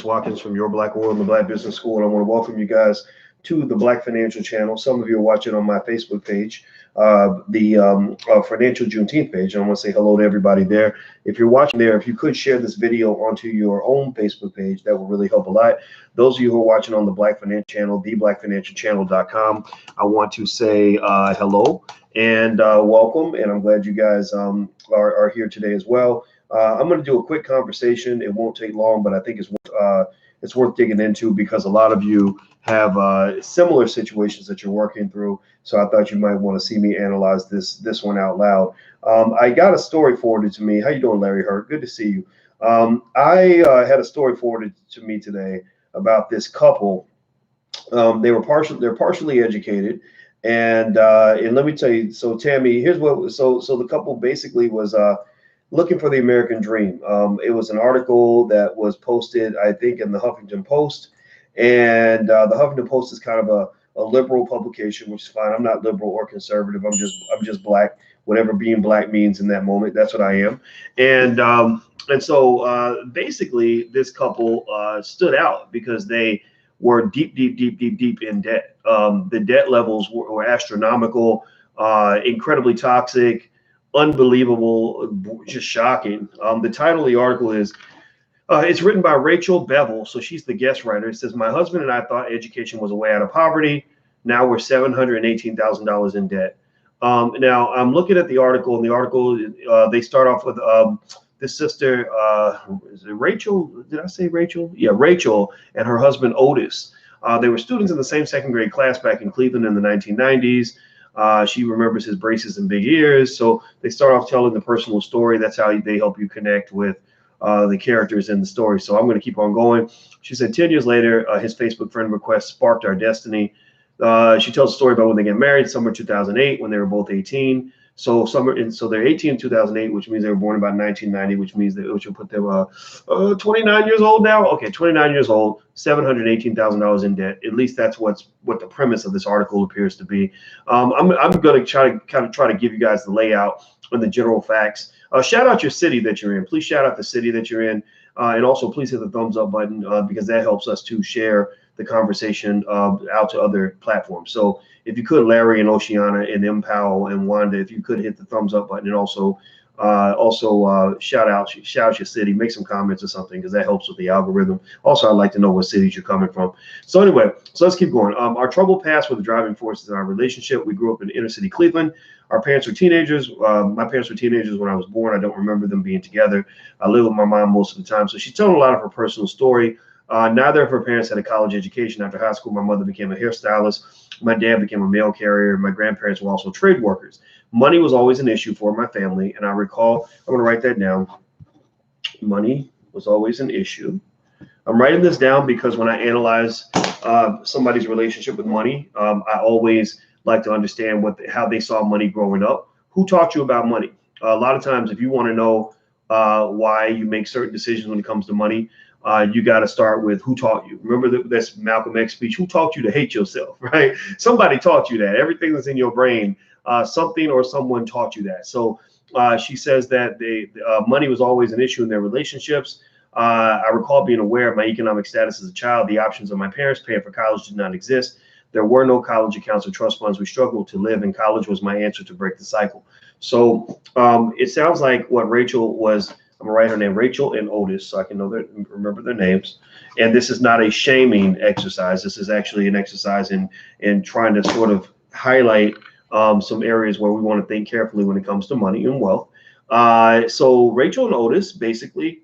Watkins from Your Black World and the Black Business School, and I want to welcome you guys to the Black Financial Channel. Some of you are watching on my Facebook page, the Financial Juneteenth page, and I want to say hello to everybody there. If you're watching there, if you could share this video onto your own Facebook page, that would really help a lot. Those of you who are watching on the Black Financial Channel, theblackfinancialchannel.com, I want to say hello and welcome, and I'm glad you guys are here today as well. I'm going to do a quick conversation. It won't take long, but I think it's worth digging into because a lot of you have similar situations that you're working through. So I thought you might want to see me analyze this one out loud. I got a story forwarded to me. How you doing, Larry Hurt? Good to see you. I had a story forwarded to me today about this couple. They're partially educated, and let me tell you. So Tammy, here's what. So the couple basically was looking for the American dream. It was an article that was posted, I think, in the Huffington Post, and the Huffington Post is kind of a liberal publication, which is fine. I'm not liberal or conservative. I'm just black. Whatever being black means in that moment, that's what I am. And so basically, this couple stood out because they were deep in debt. The debt levels were astronomical, incredibly toxic, unbelievable, just shocking. The title of the article is, it's written by Rachel Bevel, so she's the guest writer. It says, "My husband and I thought education was a way out of poverty. Now we're $718,000 in debt." Now I'm looking at the article, and the article, they start off with this sister, is it Rachel? Did I say Rachel? Yeah, Rachel and her husband Otis. They were students in the same second grade class back in Cleveland in the 1990s. She remembers his braces and big ears. So they start off telling the personal story. That's how they help you connect with the characters in the story. So I'm going to keep on going. She said 10 years later, his Facebook friend request sparked our destiny. She tells a story about when they get married, summer 2008, when they were both 18. So they're 18 in 2008, which means they were born about 1990, which will put them 29 years old now. Okay, 29 years old, $718,000 in debt. At least that's what the premise of this article appears to be. I'm going to try to give you guys the layout and the general facts. Shout out your city that you're in. Please shout out the city that you're in, and also please hit the thumbs up button because that helps us to share the conversation out to other platforms. So if you could, Larry and Oceana and M. Powell and Wanda, if you could hit the thumbs up button and also shout out your city, make some comments or something, because that helps with the algorithm. Also, I'd like to know what cities you're coming from. So anyway, so let's keep going. Our troubled past were the driving forces in our relationship. We grew up in inner city Cleveland. Our parents were teenagers. My parents were teenagers when I was born. I don't remember them being together. I lived with my mom most of the time. So she's telling a lot of her personal story. Neither of her parents had a college education. After high school, my mother became a hairstylist. My dad became a mail carrier. My grandparents were also trade workers. Money was always an issue for my family. And I recall, I'm going to write that down. Money was always an issue. I'm writing this down because when I analyze somebody's relationship with money, I always like to understand how they saw money growing up. Who taught you about money? A lot of times, if you want to know why you make certain decisions when it comes to money, you got to start with who taught you. Remember this Malcolm X speech, who taught you to hate yourself, right? Somebody taught you that. Everything that's in your brain, something or someone taught you that. So she says that money was always an issue in their relationships. I recall being aware of my economic status as a child. The options of my parents paying for college did not exist. There were no college accounts or trust funds. We struggled to live, and college was my answer to break the cycle. So it sounds like what Rachel was. I'm gonna write her name, Rachel and Otis, so I can remember their names. And this is not a shaming exercise. This is actually an exercise in trying to sort of highlight some areas where we want to think carefully when it comes to money and wealth. So Rachel and Otis basically,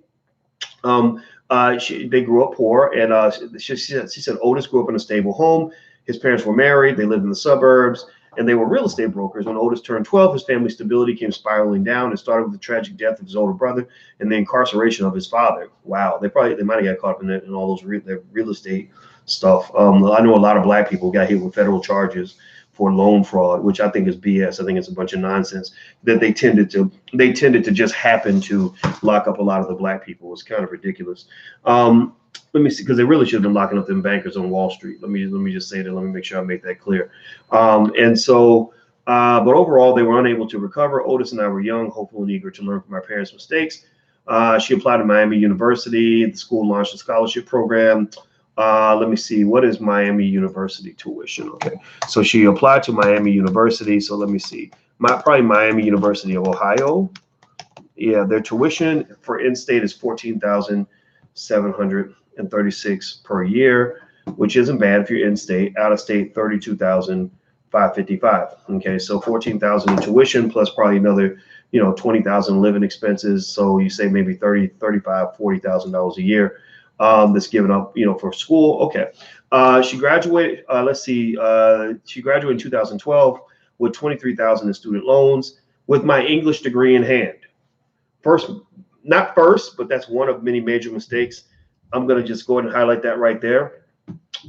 they grew up poor, and she said Otis grew up in a stable home. His parents were married. They lived in the suburbs, and they were real estate brokers. When Otis turned 12, his family stability came spiraling down. It started with the tragic death of his older brother and the incarceration of his father. Wow, they might have got caught up in all those real estate stuff. I know a lot of black people got hit with federal charges for loan fraud, which I think is BS. I think it's a bunch of nonsense that they tended to just happen to lock up a lot of the black people. It's kind of ridiculous. Let me see, because they really should have been locking up them bankers on Wall Street. Let me just say that. Let me make sure I make that clear. But overall, they were unable to recover. Otis and I were young, hopeful, and eager to learn from our parents' mistakes. She applied to Miami University. The school launched a scholarship program. Let me see. What is Miami University tuition? Okay. So she applied to Miami University. So let me see. Probably Miami University of Ohio. Yeah, their tuition for in-state is $14,736 per year, which isn't bad if you're in-state. Out-of-state, $32,555. Okay, so $14,000 in tuition plus probably another, $20,000 living expenses. So you say maybe $35,000-$40,000 a year. That's given up, for school. Okay. She graduated. Let's see. She graduated in 2012 with $23,000 in student loans with my English degree in hand. Not first, but that's one of many major mistakes. I'm going to just go ahead and highlight that right there.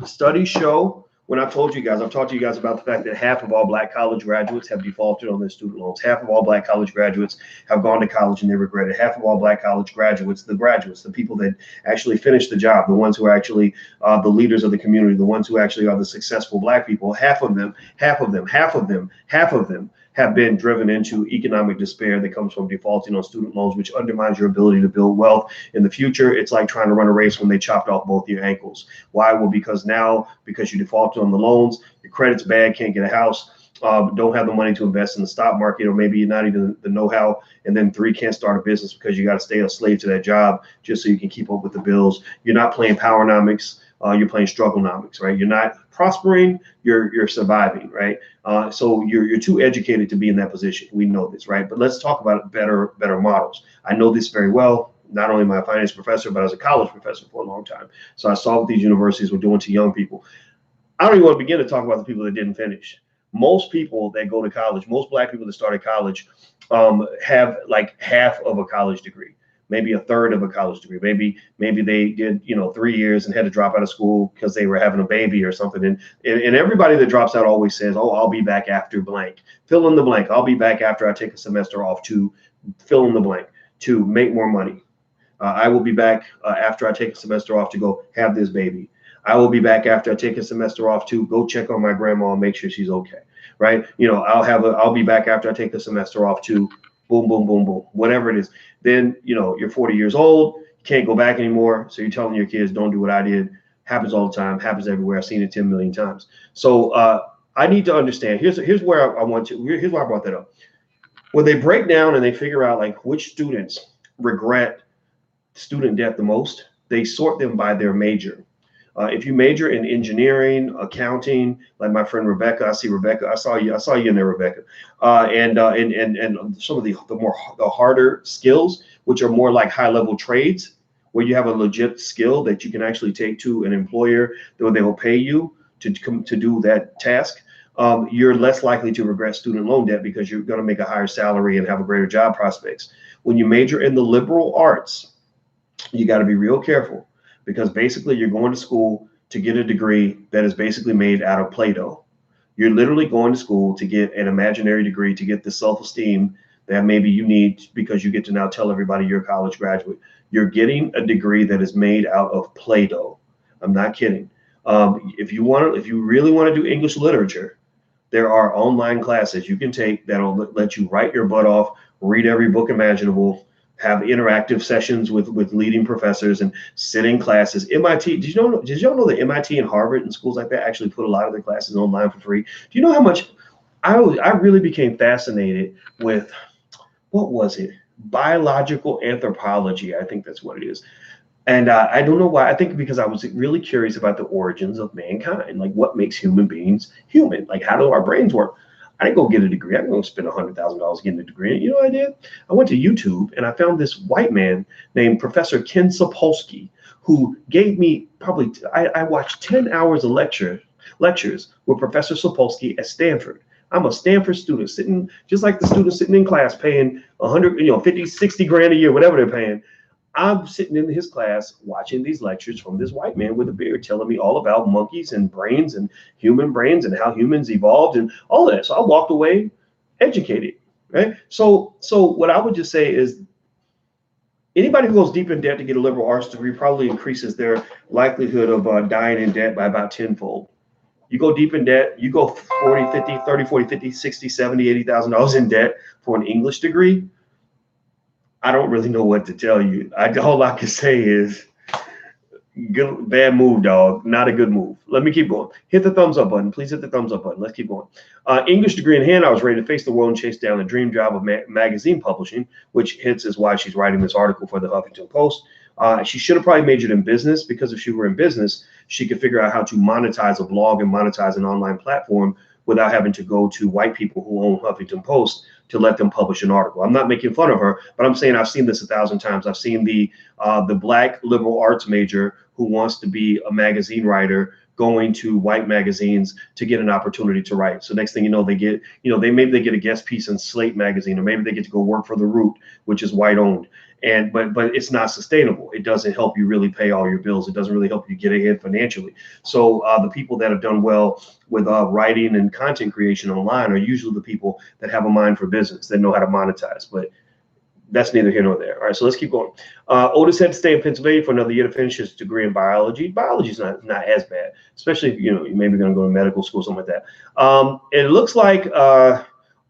Studies show, when I've talked to you guys about the fact that half of all Black college graduates have defaulted on their student loans. Half of all Black college graduates have gone to college and they regret it. Half of all Black college graduates, the people that actually finish the job, the ones who are actually the leaders of the community, the ones who actually are the successful Black people, half of them have been driven into economic despair that comes from defaulting on student loans, which undermines your ability to build wealth in the future. It's like trying to run a race when they chopped off both your ankles. Why? Well, because you defaulted on the loans, your credit's bad, can't get a house, don't have the money to invest in the stock market, or maybe you're not even the know-how, and then 3, can't start a business because you got to stay a slave to that job just so you can keep up with the bills. You're not playing powernomics. You're playing strugglenomics, right? You're not prospering, you're surviving, right? So you're too educated to be in that position. We know this, right? But let's talk about better models. I know this very well, not only my finance professor, but as a college professor for a long time. So I saw what these universities were doing to young people. I don't even want to begin to talk about the people that didn't finish. Most people that go to college, most Black people that started college, have like half of a college degree. Maybe a third of a college degree. Maybe they did 3 years and had to drop out of school because they were having a baby or something. And everybody that drops out always says, "Oh, I'll be back after blank." Fill in the blank. I'll be back after I take a semester off to fill in the blank to make more money. I will be back after I take a semester off to go have this baby. I will be back after I take a semester off to go check on my grandma and make sure she's okay. Right? I'll be back after I take a semester off to boom, boom, boom, boom, whatever it is. Then, you're 40 years old, you can't go back anymore. So you're telling your kids, don't do what I did. Happens all the time, happens everywhere. I've seen it 10 million times. So I need to understand, here's where here's why I brought that up. When they break down and they figure out like which students regret student debt the most, they sort them by their major. If you major in engineering, accounting, like my friend Rebecca, I see Rebecca. I saw you in there, Rebecca. And some of the harder skills, which are more like high level trades, where you have a legit skill that you can actually take to an employer, where they will pay you to do that task. You're less likely to regret student loan debt because you're going to make a higher salary and have a greater job prospects. When you major in the liberal arts, you got to be real careful. Because basically you're going to school to get a degree that is basically made out of Play-Doh. You're literally going to school to get an imaginary degree, to get the self-esteem that maybe you need because you get to now tell everybody you're a college graduate. You're getting a degree that is made out of Play-Doh. I'm not kidding. If you really want to do English literature, there are online classes you can take that'll let you write your butt off, read every book imaginable, have interactive sessions with leading professors and sit in classes. MIT, did y'all know that MIT and Harvard and schools like that actually put a lot of their classes online for free? Do you know how much I really became fascinated with, what was it? Biological anthropology, I think that's what it is. And I don't know why. I think because I was really curious about the origins of mankind, like what makes human beings human, like how do our brains work? I didn't go get a degree. I didn't go spend $100,000 getting a degree. You know what I did? I went to YouTube and I found this white man named Professor Ken Sapolsky, who gave me I watched 10 hours of lectures with Professor Sapolsky at Stanford. I'm a Stanford student sitting, just like the students sitting in class paying 100, 50, 60 grand a year, whatever they're paying. I'm sitting in his class watching these lectures from this white man with a beard telling me all about monkeys and brains and human brains and how humans evolved and all that. So I walked away educated, right? So what I would just say is anybody who goes deep in debt to get a liberal arts degree probably increases their likelihood of dying in debt by about tenfold. You go deep in debt, you go 40, 50, 30, 40, 50, 60, 70, $80,000 in debt for an English degree. I don't really know what to tell you. All I can say is good, bad move, dog. Not a good move. Let me keep going. Hit the thumbs up button. Please hit the thumbs up button. Let's keep going. English degree in hand, I was ready to face the world and chase down the dream job of magazine publishing, which hits is why she's writing this article for the Huffington Post. She should have probably majored in business, because if she were in business, she could figure out how to monetize a blog and monetize an online platform without having to go to white people who own Huffington Post to let them publish an article. I'm not making fun of her, but I'm saying I've seen this 1,000 times. I've seen the black liberal arts major who wants to be a magazine writer going to white magazines to get an opportunity to write. So next thing you know, they get, maybe they get a guest piece in Slate magazine, or maybe they get to go work for The Root, which is white owned. And but it's not sustainable. It doesn't help you really pay all your bills. It doesn't really help you get ahead financially. So the people that have done well with writing and content creation online are usually the people that have a mind for business, that know how to monetize. But that's neither here nor there. All right, so let's keep going. Otis had to stay in Pennsylvania for another year to finish his degree in biology. Biology is not as bad, especially if you're maybe going to go to medical school, something like that. It looks like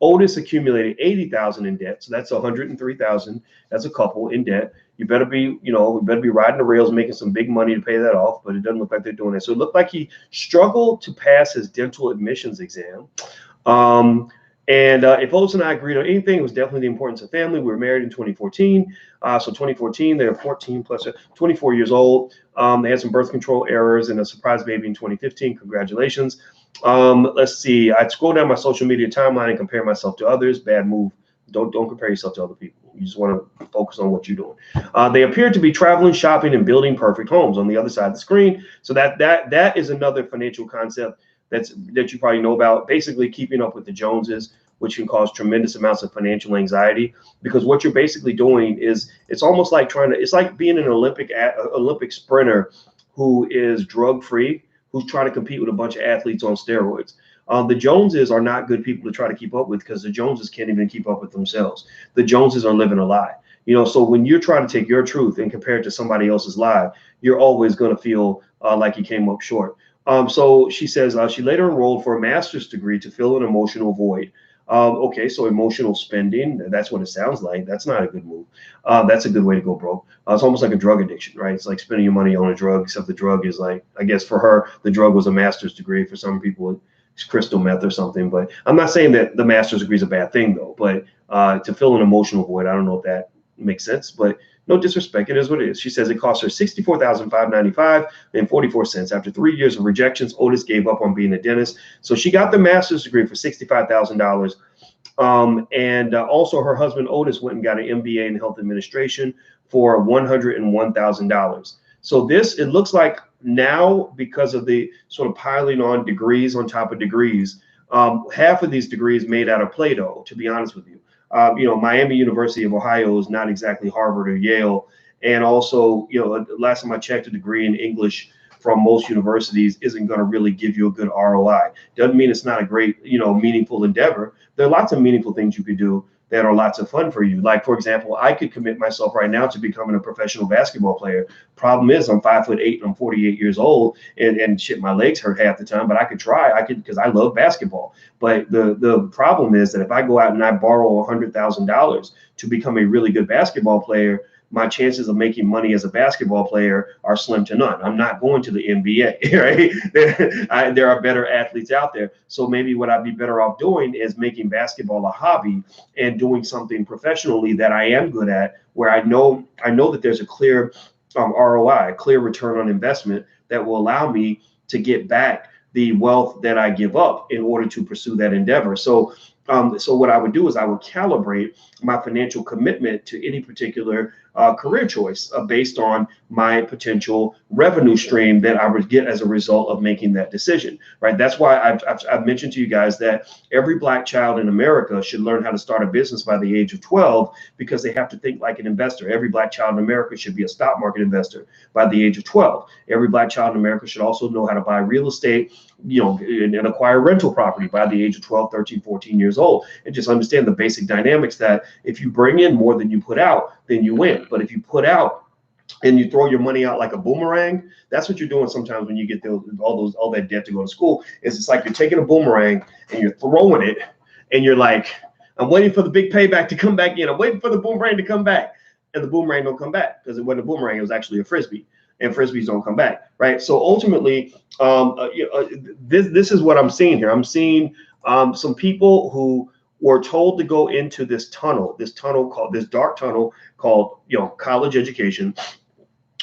Otis accumulated $80,000 in debt, so that's $103,000 as a couple in debt. You better be, riding the rails, making some big money to pay that off, but it doesn't look like they're doing that. So it looked like he struggled to pass his dental admissions exam. And if Otis and I agreed on anything, it was definitely the importance of family. We were married in 2014. So 2014, they're 14 plus 24 years old. They had some birth control errors and a surprise baby in 2015. Congratulations. Let's see. I'd scroll down my social media timeline and compare myself to others. Bad move. Don't compare yourself to other people. You just want to focus on what you're doing. They appear to be traveling, shopping, and building perfect homes on the other side of the screen. So that is another financial concept that you probably know about. Basically, keeping up with the Joneses, which can cause tremendous amounts of financial anxiety, because what you're basically doing is it's almost like it's like being an Olympic sprinter who is drug free, who's trying to compete with a bunch of athletes on steroids. The Joneses are not good people to try to keep up with, because the Joneses can't even keep up with themselves. The Joneses are living a lie. So when you're trying to take your truth and compare it to somebody else's lie, you're always going to feel like you came up short. So she says she later enrolled for a master's degree to fill an emotional void. Okay, so emotional spending, that's what it sounds like. That's not a good move. That's a good way to go broke. It's almost like a drug addiction, right? It's like spending your money on a drug, except the drug is like, I guess for her, the drug was a master's degree. For some people, it's crystal meth or something. But I'm not saying that the master's degree is a bad thing, though. But to fill an emotional void, I don't know if that makes sense. But no disrespect, it is what it is. She says it cost her $64,595.44. After 3 years of rejections, Otis gave up on being a dentist. So she got the master's degree for $65,000. And also her husband Otis went and got an MBA in health administration for $101,000. So it looks like now, because of the sort of piling on degrees on top of degrees, half of these degrees made out of Play-Doh, to be honest with you. Miami University of Ohio is not exactly Harvard or Yale. And also, last time I checked, a degree in English from most universities isn't going to really give you a good ROI. Doesn't mean it's not a great, meaningful endeavor. There are lots of meaningful things you could do that are lots of fun for you. Like, for example, I could commit myself right now to becoming a professional basketball player. Problem is, I'm 5'8" and I'm 48 years old, and shit, my legs hurt half the time, but I could try. Because I love basketball. But the problem is that if I go out and I borrow $100,000 to become a really good basketball player, my chances of making money as a basketball player are slim to none. I'm not going to the NBA, right? There are better athletes out there. So maybe what I'd be better off doing is making basketball a hobby and doing something professionally that I am good at, where I know that there's a clear ROI, a clear return on investment that will allow me to get back the wealth that I give up in order to pursue that endeavor. So what I would do is I would calibrate my financial commitment to any particular career choice based on my potential revenue stream that I would get as a result of making that decision, right? That's why I've mentioned to you guys that every Black child in America should learn how to start a business by the age of 12, because they have to think like an investor. Every Black child in America should be a stock market investor by the age of 12. Every Black child in America should also know how to buy real estate, and acquire rental property by the age of 12, 13, 14 years old, and just understand the basic dynamics that if you bring in more than you put out, then you win. But if you put out and you throw your money out like a boomerang, that's what you're doing sometimes when you get all that debt to go to school. It's like you're taking a boomerang and you're throwing it, and you're like, I'm waiting for the big payback to come back in. I'm waiting for the boomerang to come back. and the boomerang don't come back, because it wasn't a boomerang, it was actually a frisbee, and frisbees don't come back, right? So ultimately, this is what I'm seeing here. I'm seeing some people who were told to go into this dark tunnel called, college education.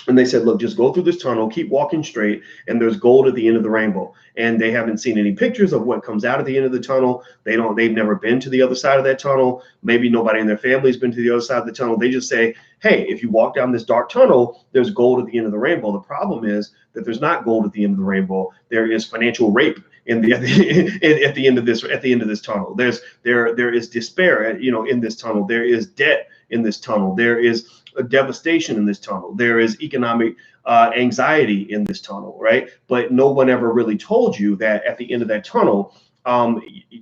And they said, look, just go through this tunnel, keep walking straight, and there's gold at the end of the rainbow. And they haven't seen any pictures of what comes out at the end of the tunnel. They've never been to the other side of that tunnel. Maybe nobody in their family's been to the other side of the tunnel. They just say, hey, if you walk down this dark tunnel, there's gold at the end of the rainbow. The problem is that there's not gold at the end of the rainbow. There is financial rape at the end of this tunnel. There is despair, in this tunnel. There is debt in this tunnel. There is a devastation in this tunnel. There is economic anxiety in this tunnel, right? But no one ever really told you that at the end of that tunnel,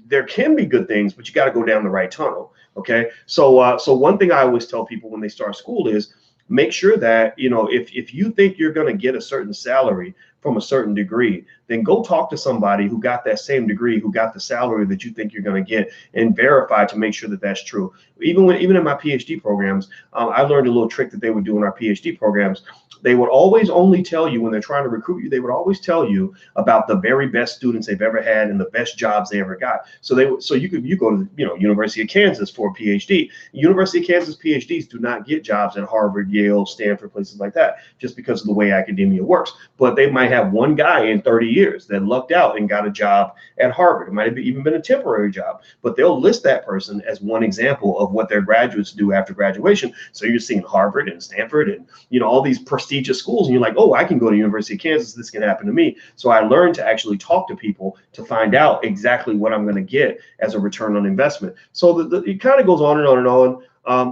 there can be good things, but you got to go down the right tunnel. Okay. So one thing I always tell people when they start school is make sure that, if you think you're going to get a certain salary from a certain degree, then go talk to somebody who got that same degree, who got the salary that you think you're going to get, and verify to make sure that that's true. Even in my PhD programs, I learned a little trick that they would do in our PhD programs. They would always only tell you, when they're trying to recruit you, they would always tell you about the very best students they've ever had and the best jobs they ever got. So you go to University of Kansas for a PhD. University of Kansas PhDs do not get jobs at Harvard, Yale, Stanford, places like that, just because of the way academia works. But they might have one guy in 30 years that lucked out and got a job at Harvard. It might have even been a temporary job, but they'll list that person as one example of what their graduates do after graduation. So you're seeing Harvard and Stanford and all these prestigious schools, and you're like, oh, I can go to University of Kansas. This can happen to me. So I learned to actually talk to people to find out exactly what I'm going to get as a return on investment. So it kind of goes on and on and on.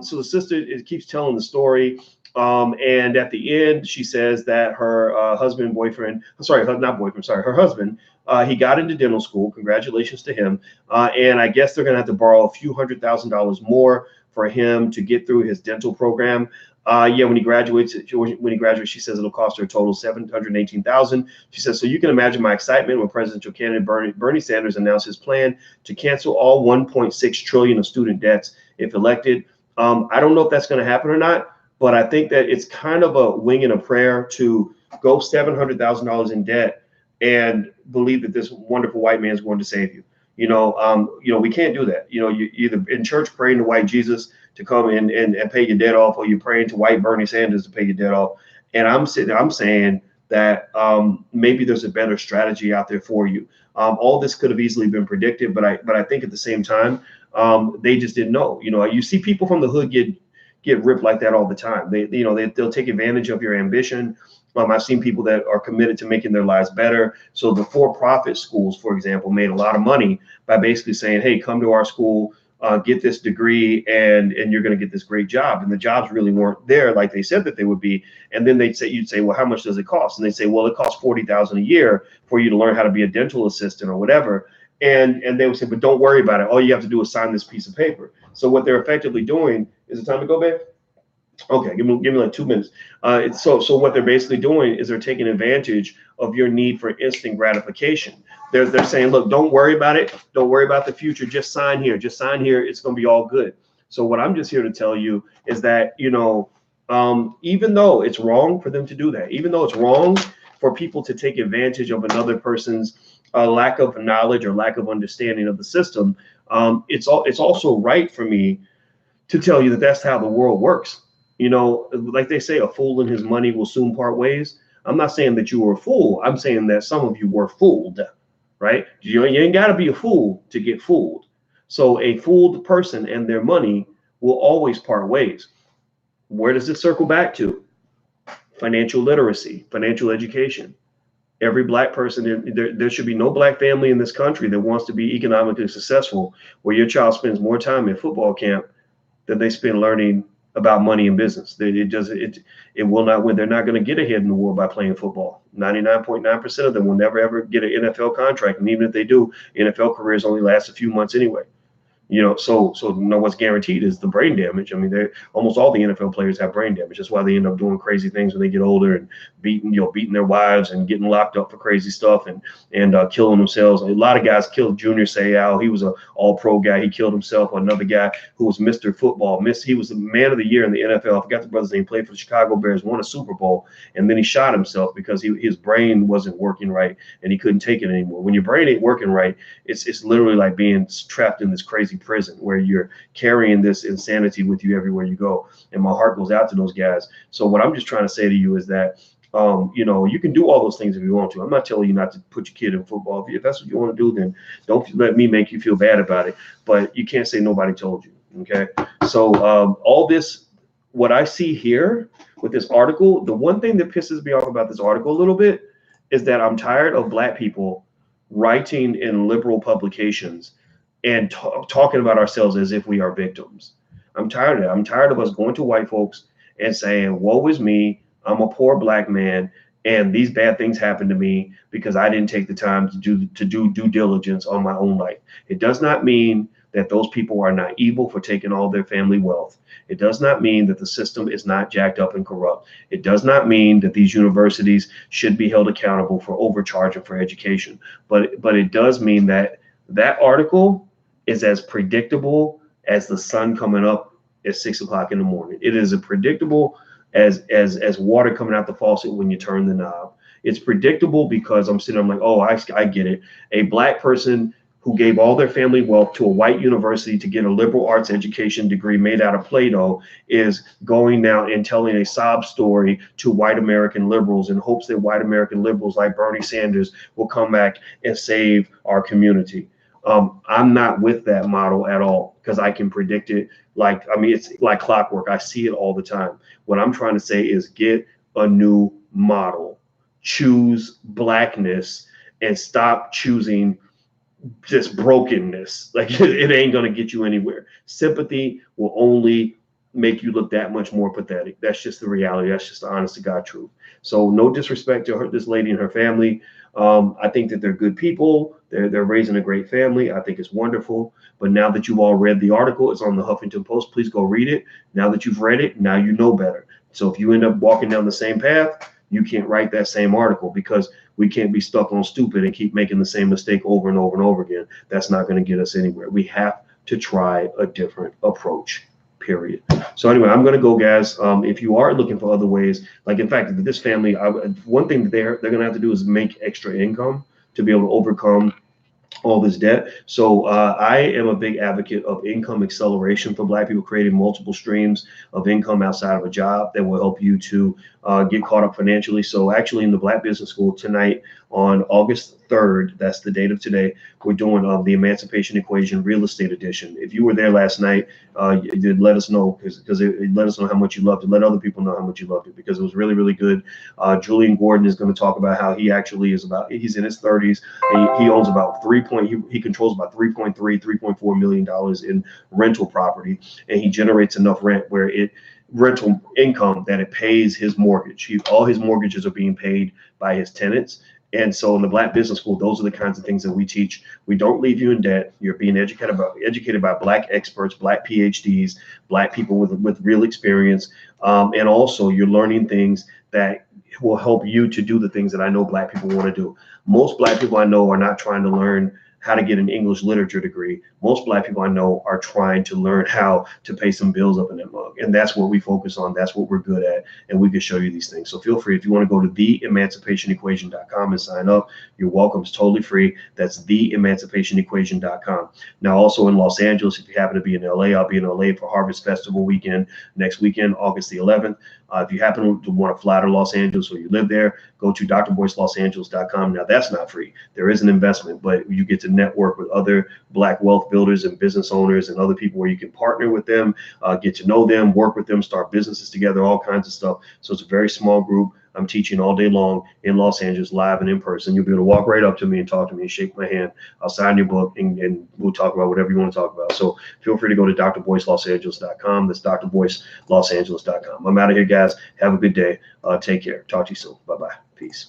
So the sister keeps telling the story. And at the end, she says that her her husband, he got into dental school. Congratulations to him. And I guess they're going to have to borrow a few $100,000 more for him to get through his dental program. When he graduates, she says it'll cost her a total $718,000. She says, so you can imagine my excitement when presidential candidate Bernie Sanders announced his plan to cancel all $1.6 trillion of student debts if elected. I don't know if that's going to happen or not, but I think that it's kind of a wing and a prayer to go $700,000 in debt and believe that this wonderful white man is going to save you. We can't do that. You either in church praying to white Jesus to come in and pay your debt off, or you're praying to white Bernie Sanders to pay your debt off. And I'm saying that maybe there's a better strategy out there for you. All this could have easily been predicted, but I think at the same time, they just didn't know. You see people from the hood get ripped like that all the time. They'll take advantage of your ambition. I've seen people that are committed to making their lives better. So the for-profit schools, for example, made a lot of money by basically saying, hey, come to our school, get this degree, and you're going to get this great job. And the jobs really weren't there like they said that they would be. And then you'd say, well, how much does it cost? And they'd say, well, it costs $40,000 a year for you to learn how to be a dental assistant or whatever. And they would say, but don't worry about it. All you have to do is sign this piece of paper. So what they're effectively doing, is it time to go, babe? Okay, give me like 2 minutes. So what they're basically doing is they're taking advantage of your need for instant gratification. They're saying, look, don't worry about it. Don't worry about the future. Just sign here. Just sign here. It's going to be all good. So what I'm just here to tell you is that, even though it's wrong for them to do that, even though it's wrong for people to take advantage of another person's lack of knowledge or lack of understanding of the system, it's also right for me to tell you that that's how the world works. Like they say, a fool and his money will soon part ways. I'm not saying that you were a fool. I'm saying that some of you were fooled, right? You ain't got to be a fool to get fooled. So a fooled person and their money will always part ways. Where does it circle back to? Financial literacy, financial education. Every black person, there should be no black family in this country that wants to be economically successful where your child spends more time in football camp than they spend learning about money and business. It will not win. They're not going to get ahead in the world by playing football. 99.9% of them will never ever get an NFL contract, and even if they do, NFL careers only last a few months anyway. So what's guaranteed is the brain damage. I mean, almost all the NFL players have brain damage. That's why they end up doing crazy things when they get older and beating their wives and getting locked up for crazy stuff and killing themselves. A lot of guys killed. Junior Seau, he was a all-pro guy. He killed himself. Another guy who was Mr. Football, he was the man of the year in the NFL. I forgot the brother's name. Played for the Chicago Bears, won a Super Bowl, and then he shot himself because his brain wasn't working right and he couldn't take it anymore. When your brain ain't working right, it's literally like being trapped in this crazy prison where you're carrying this insanity with you everywhere you go. And my heart goes out to those guys. So what I'm just trying to say to you is that you can do all those things if you want to. I'm not telling you not to put your kid in football. If that's what you want to do, then don't let me make you feel bad about it. But you can't say nobody told you. Okay. So all this, what I see here with this article, the one thing that pisses me off about this article a little bit is that I'm tired of Black people writing in liberal publications and talking about ourselves as if we are victims. I'm tired of that. I'm tired of us going to white folks and saying, woe is me, I'm a poor Black man, and these bad things happen to me because I didn't take the time to do due diligence on my own life. It does not mean that those people are not evil for taking all their family wealth. It does not mean that the system is not jacked up and corrupt. It does not mean that these universities should be held accountable for overcharging for education. But it does mean that that article is as predictable as the sun coming up at 6 o'clock in the morning. It is as predictable as water coming out the faucet when you turn the knob. It's predictable because I'm like, oh, I get it. A Black person who gave all their family wealth to a white university to get a liberal arts education degree made out of Play-Doh is going now and telling a sob story to white American liberals in hopes that white American liberals like Bernie Sanders will come back and save our community. I'm not with that model at all because I can predict it. It's like clockwork. I see it all the time. What I'm trying to say is get a new model, choose Blackness, and stop choosing just brokenness. Like it ain't gonna get you anywhere. Sympathy will only make you look that much more pathetic. That's just the reality. That's just the honest to God truth. So no disrespect to this lady and her family. I think that they're good people. They're raising a great family. I think it's wonderful. But now that you've all read the article, it's on the Huffington Post. Please go read it. Now that you've read it, now you know better. So if you end up walking down the same path, you can't write that same article because we can't be stuck on stupid and keep making the same mistake over and over and over again. That's not going to get us anywhere. We have to try a different approach, period. So anyway, I'm going to go, guys. If you are looking for other ways, like in fact, this family, one thing that they're going to have to do is make extra income to be able to overcome all this debt. So I am a big advocate of income acceleration for Black people, creating multiple streams of income outside of a job that will help you to get caught up financially. So actually in the Black Business School tonight on August 3rd, that's the date of today, we're doing the Emancipation Equation Real Estate Edition. If you were there last night, let us know because it let us know how much you loved it. Let other people know how much you loved it because it was really, really good. Julian Gordon is going to talk about how he actually he's in his 30s. And he owns about he controls about $3.4 million in rental property, and he generates enough rental income that it pays his mortgage. All his mortgages are being paid by his tenants. And so in the Black Business School, those are the kinds of things that we teach. We don't leave you in debt. You're being educated by Black experts, Black PhDs, Black people with real experience. And also you're learning things that will help you to do the things that I know Black people want to do. Most Black people I know are not trying to learn how to get an English literature degree. Most Black people I know are trying to learn how to pay some bills up in that mug. And that's what we focus on. That's what we're good at. And we can show you these things. So feel free, if you want to go to theemancipationequation.com and sign up, you're welcome. It's totally free. That's theemancipationequation.com. Now, also in Los Angeles, if you happen to be in LA, I'll be in LA for Harvest Festival weekend next weekend, August the 11th. If you happen to want to fly to Los Angeles or you live there, go to drboycelosangeles.com. Now, that's not free. There is an investment, but you get to network with other Black wealth builders and business owners and other people where you can partner with them, get to know them, work with them, start businesses together, all kinds of stuff. So it's a very small group. I'm teaching all day long in Los Angeles, live and in person. You'll be able to walk right up to me and talk to me and shake my hand. I'll sign your book and we'll talk about whatever you want to talk about. So feel free to go to drboycelosangeles.com. That's drboycelosangeles.com. I'm out of here, guys. Have a good day. Take care. Talk to you soon. Bye-bye. Peace.